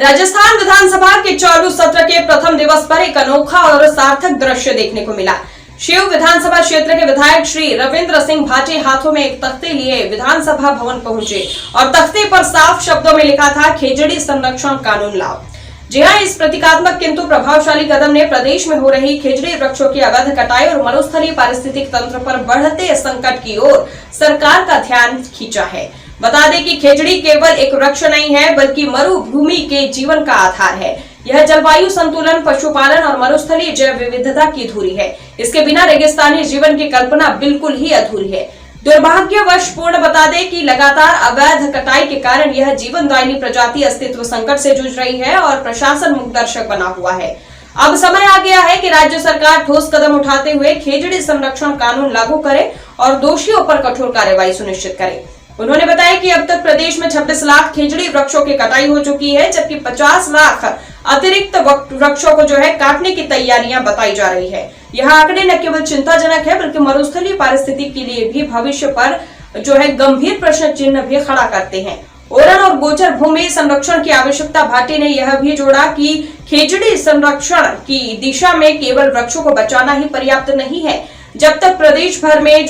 राजस्थान विधानसभा के चालू सत्र के प्रथम दिवस पर एक अनोखा और सार्थक दृश्य देखने को मिला। शिव विधानसभा क्षेत्र के विधायक श्री रविंद्र सिंह भाटी हाथों में एक तख्ते लिए विधानसभा भवन पहुंचे और तख्ते पर साफ शब्दों में लिखा था, खेजड़ी संरक्षण कानून लाओ। जी हां, इस प्रतीकात्मक किंतु प्रभावशाली कदम ने प्रदेश में हो रही खेजड़ी वृक्षों की अवैध कटाई और मरुस्थलीय पारिस्थितिक तंत्र पर बढ़ते संकट की ओर सरकार का ध्यान खींचा है। बता दें कि खेजड़ी केवल एक वृक्ष नहीं है, बल्कि मरुभूमि के जीवन का आधार है। यह जलवायु संतुलन, पशुपालन और मरुस्थलीय जैव विविधता की धुरी है। इसके बिना रेगिस्तानी जीवन की कल्पना बिल्कुल ही अधूरी है। दुर्भाग्यवश पूर्ण बता दें कि लगातार अवैध कटाई के कारण यह जीवनदायिनी प्रजाति अस्तित्व संकट से जूझ रही है और प्रशासन मुखदर्शक बना हुआ है। अब समय आ गया है कि राज्य सरकार ठोस कदम उठाते हुए खेजड़ी संरक्षण कानून लागू करे और दोषियों पर कठोर कार्रवाई सुनिश्चित करे। उन्होंने बताया कि अब तक प्रदेश में 26 लाख खेजड़ी वृक्षों की कटाई हो चुकी है, जबकि 50 लाख अतिरिक्त वृक्षों को काटने की तैयारियां बताई जा रही है। यह आंकड़े न केवल चिंताजनक है, बल्कि मरुस्थलीय पारिस्थितिकी के लिए भी भविष्य पर गंभीर प्रश्न चिन्ह भी खड़ा करते हैं। ओरन और गोचर भूमि संरक्षण की आवश्यकता भाटी ने यह भी जोड़ा कि खेजड़ी संरक्षण की दिशा में केवल वृक्षों को बचाना ही पर्याप्त नहीं है। जब तक प्रदेश भर में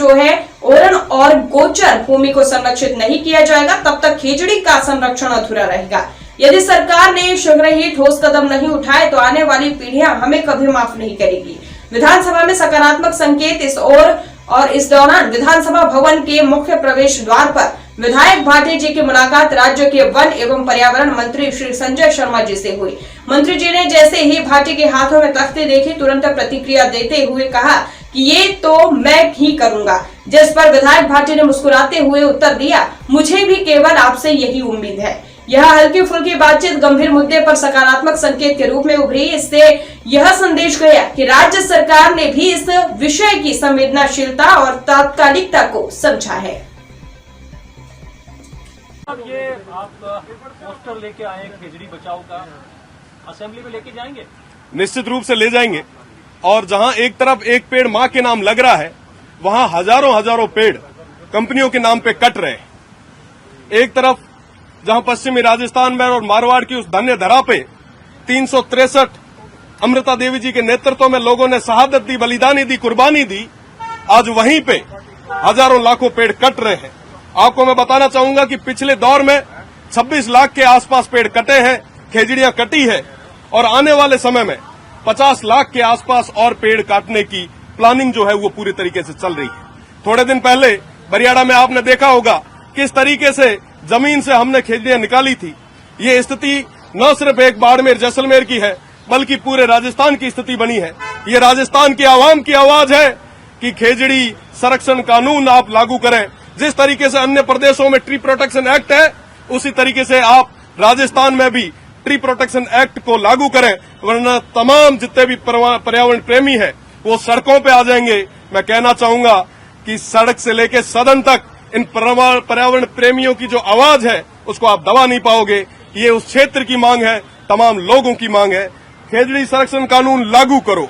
ओरन और गोचर भूमि को संरक्षित नहीं किया जाएगा, तब तक खेजड़ी का संरक्षण अधूरा रहेगा। यदि सरकार ने शीघ्र ही ठोस कदम नहीं उठाए तो आने वाली पीढ़ियां हमें कभी माफ नहीं करेगी। विधानसभा में सकारात्मक संकेत इस ओर और इस दौरान विधानसभा भवन के मुख्य प्रवेश द्वार पर विधायक भाटी जी की मुलाकात राज्य के वन एवं पर्यावरण मंत्री श्री संजय शर्मा जी से हुई। मंत्री जी ने जैसे ही भाटी के हाथों में तख्ते देखे, तुरंत प्रतिक्रिया देते हुए कहा कि ये तो मैं ही करूंगा, जिस पर विधायक भाटी ने मुस्कुराते हुए उत्तर दिया, मुझे भी केवल आपसे यही उम्मीद है। यह हल्की फुल्की बातचीत गंभीर मुद्दे पर सकारात्मक संकेत के रूप में उभरी। इससे यह संदेश गया कि राज्य सरकार ने भी इस विषय की संवेदनशीलता और तात्कालिकता को समझा है। अब ये आप पोस्टर लेके आए खेजड़ी बचाओ का, असेंबली में लेके जाएंगे? निश्चित रूप से ले जाएंगे। और जहां एक तरफ एक पेड़ मां के नाम लग रहा है, वहां हजारों पेड़ कंपनियों के नाम पे कट रहे हैं। एक तरफ जहां पश्चिमी राजस्थान में और मारवाड़ की उस धन्य धरा पे 363 अमृता देवी जी के नेतृत्व में लोगों ने शहादत दी, बलिदानी दी, कुर्बानी दी, आज वहीं पे हजारों लाखों पेड़ कट रहे हैं। आपको मैं बताना चाहूंगा कि पिछले दौर में 26 लाख के आसपास पेड़ कटे हैं, खेजड़ियां कटी है, और आने वाले समय में 50 लाख के आसपास और पेड़ काटने की प्लानिंग वो पूरी तरीके से चल रही है। थोड़े दिन पहले बरियाड़ा में आपने देखा होगा किस तरीके से जमीन से हमने खेजड़ियां निकाली थी। ये स्थिति न सिर्फ एक बाड़मेर जैसलमेर की है, बल्कि पूरे राजस्थान की स्थिति बनी है। ये राजस्थान की आवाम की आवाज है कि खेजड़ी संरक्षण कानून आप लागू करें। जिस तरीके से अन्य प्रदेशों में ट्री प्रोटेक्शन एक्ट है, उसी तरीके से आप राजस्थान में भी ट्री प्रोटेक्शन एक्ट को लागू करें, वरना तमाम जितने भी पर्यावरण प्रेमी हैं वो सड़कों पे आ जाएंगे। मैं कहना चाहूंगा कि सड़क से लेकर सदन तक इन पर्यावरण प्रेमियों की जो आवाज है उसको आप दबा नहीं पाओगे। ये उस क्षेत्र की मांग है, तमाम लोगों की मांग है। खेजड़ी संरक्षण कानून लागू करो।